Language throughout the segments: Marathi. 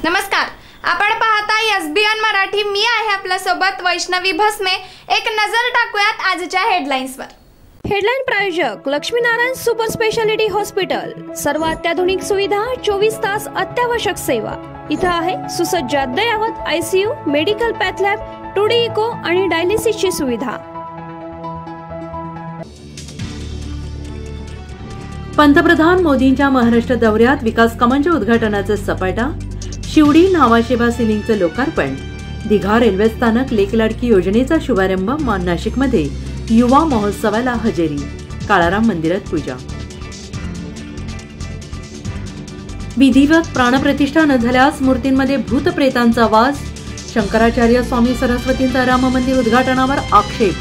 नमस्कार, आपण पाहता एसबीएन मराठी। मी आहे आपल्या सोबत वैष्णवी भस्मे। एक नजर टाकूयात आजच्या हेडलाईन्सवर। हेडलाईन प्रायोजक लक्ष्मीनारायण सुपर स्पेशालिटी हॉस्पिटल। सर्व अत्याधुनिक सुविधा, 24 तास अत्यावश्यक सेवा। इथं आहे सुसज्ज अद्ययावत ICU, medical path lab, 2D echo आणि डायलिसिसची सुविधा। पंतप्रधान मोदींच्या महाराष्ट्र दौऱ्यात विकास कामांच्या उद्घाटनाचा सपाटा। शिवडी नावाशेवा सिलिंगचं लोकार्पण। दिघा रेल्वे स्थानक लेक लाडकी योजनेचा शुभारंभ। नाशिकमध्ये युवा महोत्सवाला हजेरी। काळाराम मंदिरात पूजा। विधिवत प्राणप्रतिष्ठा न झाल्यास मूर्तींमध्ये भूत प्रेतांचा वास। शंकराचार्य स्वामी सरस्वतींचा राम मंदिर उद्घाटनावर आक्षेप।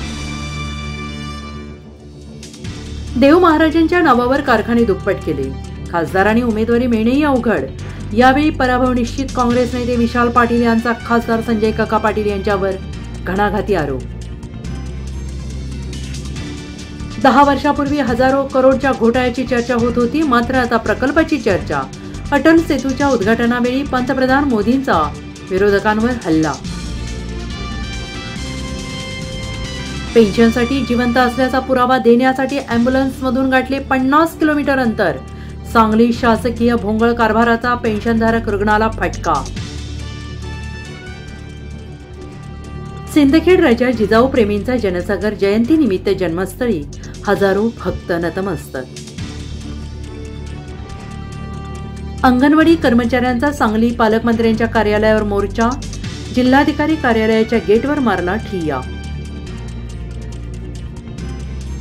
देव महाराजांच्या नावावर कारखाने दुप्पट केले। खासदारांनी उमेदवारी मिळणेही अवघड। यावेळी पराभव निश्चित। काँग्रेस नेते विशाल पाटील यांचा खासदार संजय काका पाटील यांच्यावर घणाघाती आरोप। 10 वर्षापूर्वी हजारो करोडच्या घोटाळ्याची चर्चा होत होती, मात्र आता प्रकल्पाची चर्चा। अटल सेतूच्या उद्घाटनावेळी पंतप्रधान मोदींचा विरोधकांवर हल्ला। पेन्शनसाठी जिवंत असल्याचा पुरावा देण्यासाठी अँब्युलन्समधून गाठले 50 किलोमीटर अंतर। सांगली शासकीय भोंगळ कारभाराचा पेन्शनधारक रुग्णाला फटका। सिंदखेड राजा जिजाऊ प्रेमींचा जनसागर जयंतीनिमित्त जन्मस्थळी हजारो भक्त नतमस्तक। अंगणवाडी कर्मचाऱ्यांचा सांगली पालकमंत्र्यांच्या कार्यालयावर मोर्चा। जिल्हाधिकारी कार्यालयाच्या गेटवर मारला ठिय्या।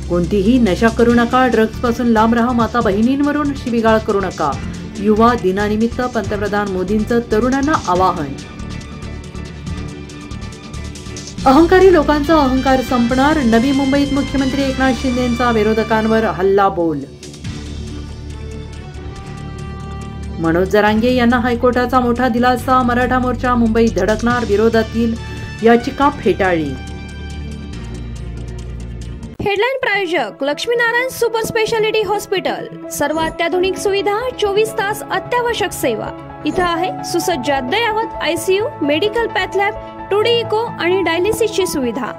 कोणतीही नशा करू नका, ड्रग्ज पासून लांब राहा, माता बहिणींवरून शिवीगाळ करू नका। युवा दिनानिमित्त पंतप्रधान मोदींचं तरुणांना आवाहन। अहंकारी लोकांचा अहंकार संपणार। नवी मुंबईत मुख्यमंत्री एकनाथ शिंदेंचा विरोधकांवर हल्ला बोल। मनोज जरांगे यांना हायकोर्टाचा मोठा दिलासा। मराठा मोर्चा मुंबईत धडकणार, विरोधातील याचिका फेटाळली। हेडलाईन प्रायोजक लक्ष्मीनारायण सुपर स्पेशालिटी हॉस्पिटल। सर्व अत्याधुनिक सुविधा, 24 तास अत्यावश्यक सेवा। इथं आहे सुसज्ज अद्ययावत ICU, medical path lab, 2D echo आणि डायलिसिसची सुविधा।